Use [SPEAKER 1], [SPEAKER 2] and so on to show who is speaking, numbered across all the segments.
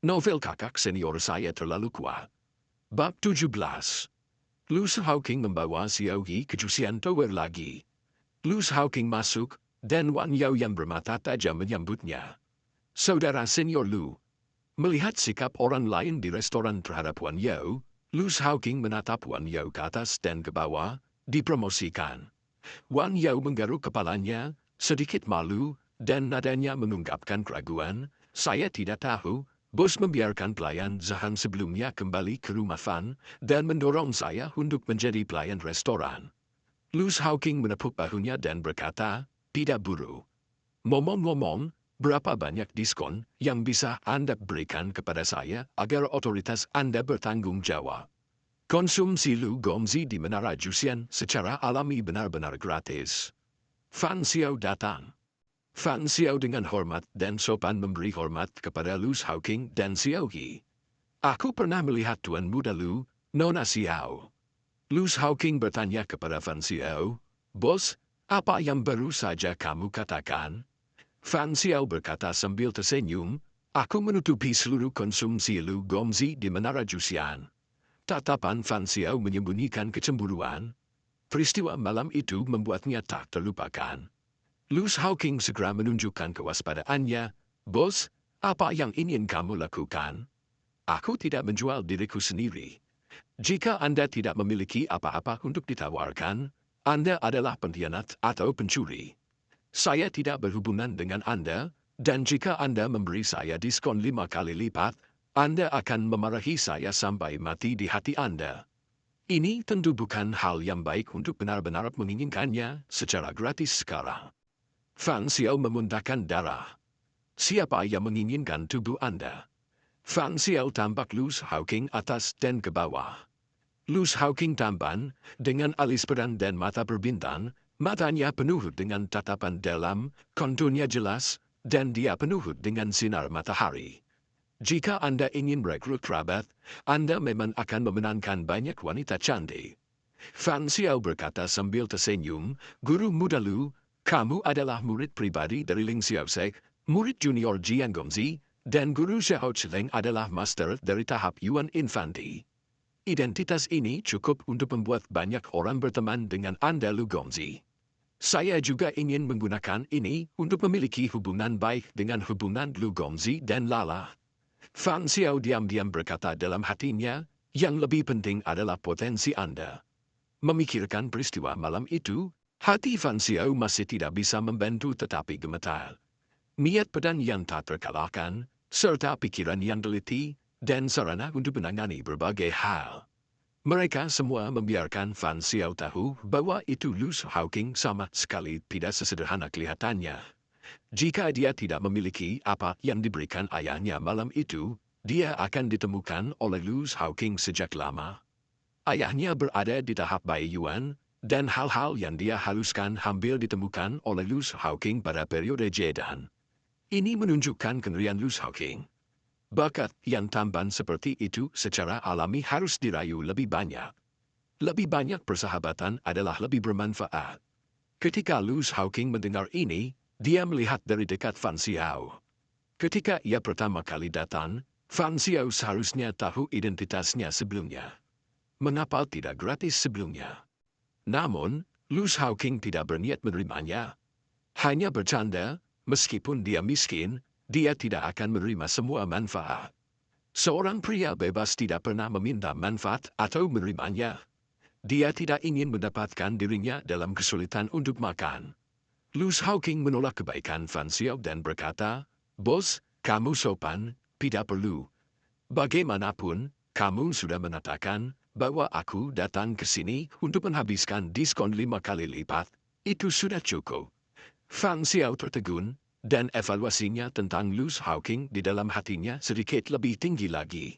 [SPEAKER 1] Novel kakak senior saya terlalu kuat. Bab 17. Luz Hawking membawa si Xiaoyi ke Jusian Tower lagi. Luz Hawking masuk, dan Wan Yao yang bermata tajam menyambutnya. Saudara senior Lu. Melihat sikap orang lain di restoran terhadap Wan Yao, Luz Hawking menatap Wan Yao ke atas dan ke bawah, dipromosikan. Wan Yao menggaruk kepalanya, sedikit malu, dan nadanya mengungkapkan keraguan, saya tidak tahu. Bos membiarkan pelayan Zahan sebelumnya kembali ke rumah Fan dan mendorong saya untuk menjadi pelayan restoran. Luz Hawking menepuk bahunya dan berkata, tidak buru. Ngomong-ngomong, berapa banyak diskon yang bisa Anda berikan kepada saya agar otoritas Anda bertanggung jawab? Konsumsi Lu Gongzi di Menara Jusian secara alami benar-benar gratis. Fan Xiao datang. Fan Xiao dengan hormat dan sopan memberi hormat kepada Luz Hawking dan Xiaoyi. Aku pernah melihat Tuan Muda Lu, Nona Xiao. Luz Hawking bertanya kepada Fan Xiao, Bos, apa yang baru saja kamu katakan? Fan Xiao berkata sambil tersenyum, aku menutupi seluruh konsumsi Lu Gongzi di Menara Jusian. Tatapan Fan Xiao menyembunyikan kecemburuan. Peristiwa malam itu membuatnya tak terlupakan. Luz Hawking segera menunjukkan kewaspadaannya, Bos, apa yang ingin kamu lakukan? Aku tidak menjual diriku sendiri. Jika Anda tidak memiliki apa-apa untuk ditawarkan, Anda adalah pengkhianat atau pencuri. Saya tidak berhubungan dengan Anda, dan jika Anda memberi saya diskon 5 kali lipat, Anda akan memarahi saya sampai mati di hati Anda. Ini tentu bukan hal yang baik untuk benar-benar menginginkannya secara gratis sekarang. Fan Xiao memuntahkan darah. Siapa yang menginginkan tubuh Anda? Fan Xiao tampak Luz Hawking atas dan ke bawah. Luz Hawking tampan, dengan alis pedang dan mata berbintang, matanya penuh dengan tatapan dalam, konturnya jelas, dan dia penuh dengan sinar matahari. Jika Anda ingin merekrut kerabat, Anda memang akan memenangkan banyak wanita cantik. Fan Xiao berkata sambil tersenyum, Guru Muda Lu, kamu adalah murid pribadi dari Ling Xiaosek, murid junior Jiang Gongzi, dan Guru Xiao Chileng adalah master dari tahap Yuan Infanti. Identitas ini cukup untuk membuat banyak orang berteman dengan Anda Lu Gongzi. Saya juga ingin menggunakan ini untuk memiliki hubungan baik dengan hubungan Lu Gongzi dan Lala. Fan Xiao diam-diam berkata dalam hatinya, yang lebih penting adalah potensi Anda. Memikirkan peristiwa malam itu, hati Fan Xiao masih tidak bisa membantu tetapi gemetar. Niat pedang yang tak terkalahkan, serta pikiran yang teliti, dan sarana untuk menangani berbagai hal. Mereka semua membiarkan Fan Xiao tahu bahwa itu Luz Hawking sama sekali tidak sesederhana kelihatannya. Jika dia tidak memiliki apa yang diberikan ayahnya malam itu, dia akan ditemukan oleh Luz Hawking sejak lama. Ayahnya berada di tahap Bai Yuan, dan hal-hal yang dia haluskan hampir ditemukan oleh Luz Hawking pada periode Jedan. Ini menunjukkan kengerian Luz Hawking. Bakat yang tampan seperti itu secara alami harus dirayu lebih banyak. Lebih banyak persahabatan adalah lebih bermanfaat. Ketika Luz Hawking mendengar ini, dia melihat dari dekat Fan Xiao. Ketika ia pertama kali datang, Fan Xiao seharusnya tahu identitasnya sebelumnya. Mengapa tidak gratis sebelumnya? Namun, Luz Hawking tidak berniat menerimanya. Hanya bercanda, meskipun dia miskin, dia tidak akan menerima semua manfaat. Seorang pria bebas tidak pernah meminta manfaat atau menerimanya. Dia tidak ingin mendapatkan dirinya dalam kesulitan untuk makan. Luz Hawking menolak kebaikan Fan Xiao dan berkata, Bos, kamu sopan, tidak perlu. Bagaimanapun, kamu sudah mengatakan bahwa aku datang ke sini untuk menghabiskan diskon 5 kali lipat. Itu sudah cukup. Fan Xiao tertegun, dan evaluasinya tentang Luz Hawking di dalam hatinya sedikit lebih tinggi lagi.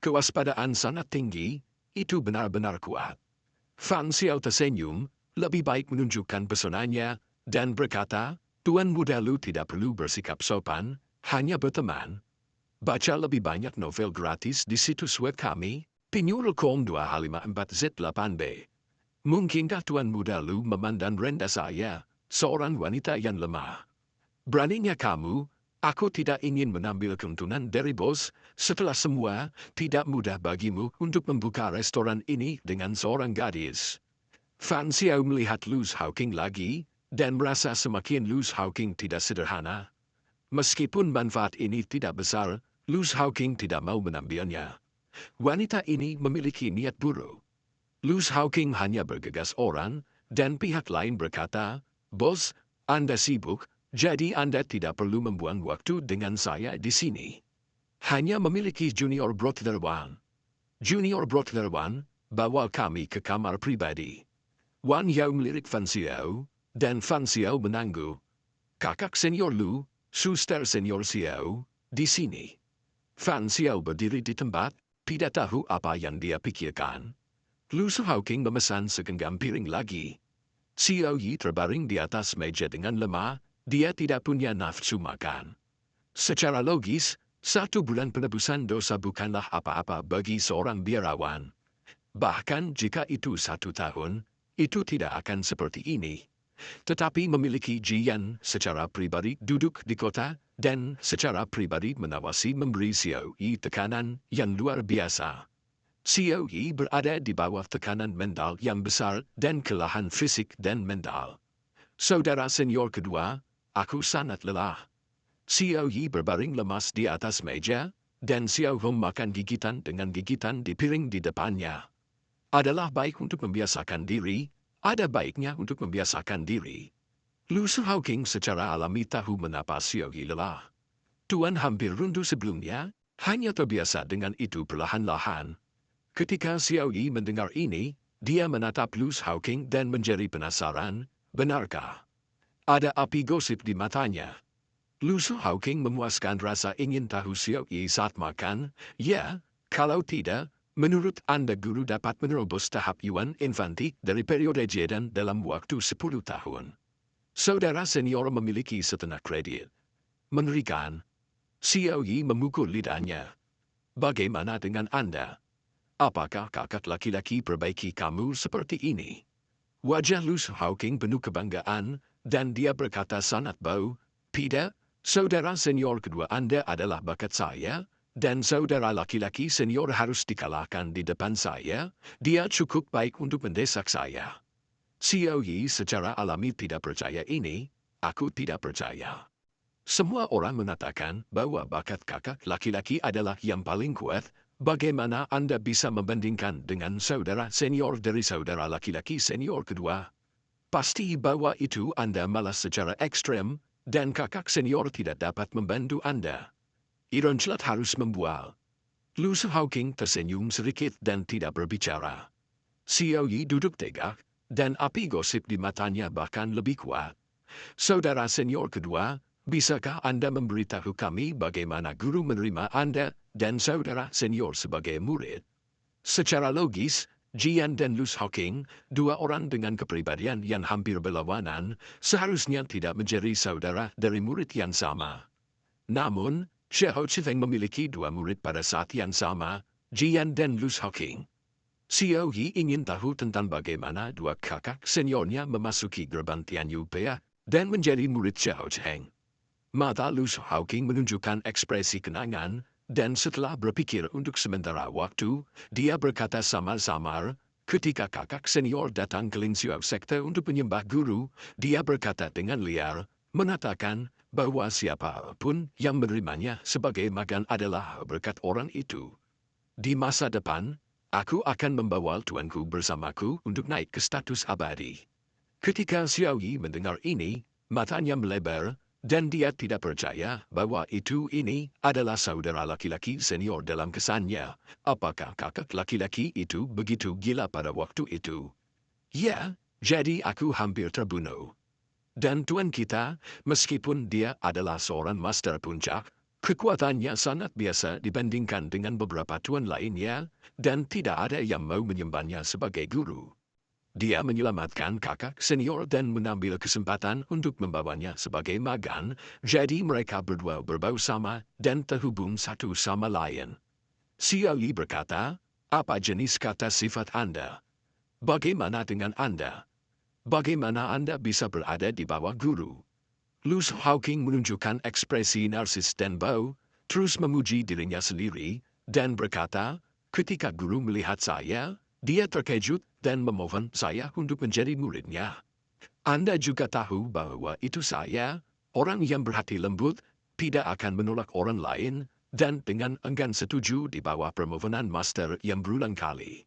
[SPEAKER 1] Kewaspadaan sangat tinggi, itu benar-benar kuat. Fan Xiao tersenyum, lebih baik menunjukkan pesonanya, dan berkata, Tuan Muda Lu tidak perlu bersikap sopan, hanya berteman. Baca lebih banyak novel gratis di situs web kami, Pinyurulcom254Z8B. Mungkinkah Tuan Muda Lu memandang rendah saya, seorang wanita yang lemah? Beraninya kamu, Aku tidak ingin mengambil keuntungan dari bos, setelah semua, tidak mudah bagimu untuk membuka restoran ini dengan seorang gadis. Fan Xiao melihat Lu Shaoqing lagi, dan merasa semakin Lu Shaoqing tidak sederhana. Meskipun manfaat ini tidak besar, Lu Shaoqing tidak mau menambilnya. Wanita ini memiliki niat buruk. Lu Shaoqing hanya bergegas orang, dan pihak lain berkata, "Bos, Anda sibuk, jadi Anda tidak perlu membuang waktu dengan saya di sini. Hanya memiliki Junior Brother Wan. Junior Brother Wan, bawa kami ke kamar pribadi." Wan Yao melirik Fan Xiao, dan Fan Xiao menangguh. "Kakak Senior Lu, suster Senior Xiao, di sini." Fan Xiao berdiri di tempat, tidak tahu apa yang dia pikirkan. Lu Shaoqing memesan segenggam piring lagi. Xiao Yi terbaring di atas meja dengan lemah, dia tidak punya nafsu makan. Secara logis, 1 bulan penebusan dosa bukanlah apa-apa bagi seorang biarawan. Bahkan jika itu 1 tahun, itu tidak akan seperti ini. Tetapi memiliki Jian secara pribadi duduk di kota, dan secara pribadi mengawasi memberi Xiao Yi tekanan yang luar biasa. Xiao Yi berada di bawah tekanan mental yang besar dan kelelahan fisik dan mental. "Saudara senior kedua, aku sangat lelah." Xiao Yi berbaring lemas di atas meja, dan Xiao Hong makan gigitan dengan gigitan di piring di depannya. Adalah baik untuk membiasakan diri, ada baiknya untuk membiasakan diri. Lu Shaoqing secara alami tahu mengapa Xiao Yi lelah. Tuan hampir runtuh sebelumnya, hanya terbiasa dengan itu perlahan-lahan. Ketika Xiao Yi mendengar ini, dia menatap Lu Shaoqing dan menjadi penasaran, benarkah? Ada api gosip di matanya. Lu Shaoqing memuaskan rasa ingin tahu Xiao Yi saat makan, ya, kalau tidak, menurut Anda guru dapat menerobos tahap Yuan Infanti dari periode Zhedan dalam waktu 10 tahun. Saudara senior memiliki setengah kredit. Mengerikan. Xiao Yi memukul lidahnya. Bagaimana dengan Anda? Apakah kakak laki-laki perbaiki kamu seperti ini? Wajah Lu Shaoqing penuh kebanggaan, dan dia berkata sangat bau, "Tidak, saudara senior kedua Anda adalah bakat saya, dan saudara laki-laki senior harus dikalahkan di depan saya, dia cukup baik untuk mendesak saya." Xiao Yi secara alami tidak percaya ini, aku tidak percaya. Semua orang mengatakan bahwa bakat kakak laki-laki adalah yang paling kuat, bagaimana Anda bisa membandingkan dengan saudara senior dari saudara laki-laki senior kedua? Pasti bahwa itu Anda malas secara ekstrem, dan kakak senior tidak dapat membantu Anda. Ironcelat harus membual. Lu Shaoqing tersenyum sedikit dan tidak berbicara. Xiao Yi duduk tegak, dan api gosip di matanya bahkan lebih kuat. "Saudara senior kedua, bisakah Anda memberitahu kami bagaimana guru menerima Anda dan saudara senior sebagai murid?" Secara logis, Jian dan Lu Shaoqing, 2 orang dengan kepribadian yang hampir berlawanan, seharusnya tidak menjadi saudara dari murid yang sama. Namun, Xiao Chifeng memiliki 2 murid pada saat yang sama, Jian dan Lu Shaoqing. Xiao Yi ingin tahu tentang bagaimana 2 kakak seniornya memasuki gerbang Tianyu Pea dan menjadi murid Xiao Cheng. Mata Lu Shaoqing menunjukkan ekspresi kenangan, dan setelah berpikir untuk sementara waktu, dia berkata samar-samar, ketika kakak senior datang ke Lin Xiao sekte untuk menyembah guru, dia berkata dengan liar, mengatakan bahwa siapapun yang menerimanya sebagai magan adalah berkat orang itu. Di masa depan, aku akan membawa tuanku bersamaku untuk naik ke status abadi. Ketika Xiao Yi mendengar ini, matanya melebar, dan dia tidak percaya bahwa ini adalah saudara laki-laki senior dalam kesannya. Apakah kakak laki-laki itu begitu gila pada waktu itu? Ya, jadi aku hampir terbunuh. Dan tuan kita, meskipun dia adalah seorang master puncak, kekuatannya sangat biasa dibandingkan dengan beberapa tuan lainnya, dan tidak ada yang mau menyembahnya sebagai guru. Dia menyelamatkan kakak senior dan mengambil kesempatan untuk membawanya sebagai magan, jadi mereka berdua berbau sama dan terhubung satu sama lain. Xiao Yi berkata, "Apa jenis kata sifat Anda? Bagaimana dengan Anda? Bagaimana Anda bisa berada di bawah guru?" Lu Hawking menunjukkan ekspresi narsis dan bau, terus memuji dirinya sendiri, dan berkata, ketika guru melihat saya, dia terkejut dan memohon saya untuk menjadi muridnya. Anda juga tahu bahwa itu saya, orang yang berhati lembut, tidak akan menolak orang lain, dan dengan enggan setuju di bawah permohonan master yang berulang kali.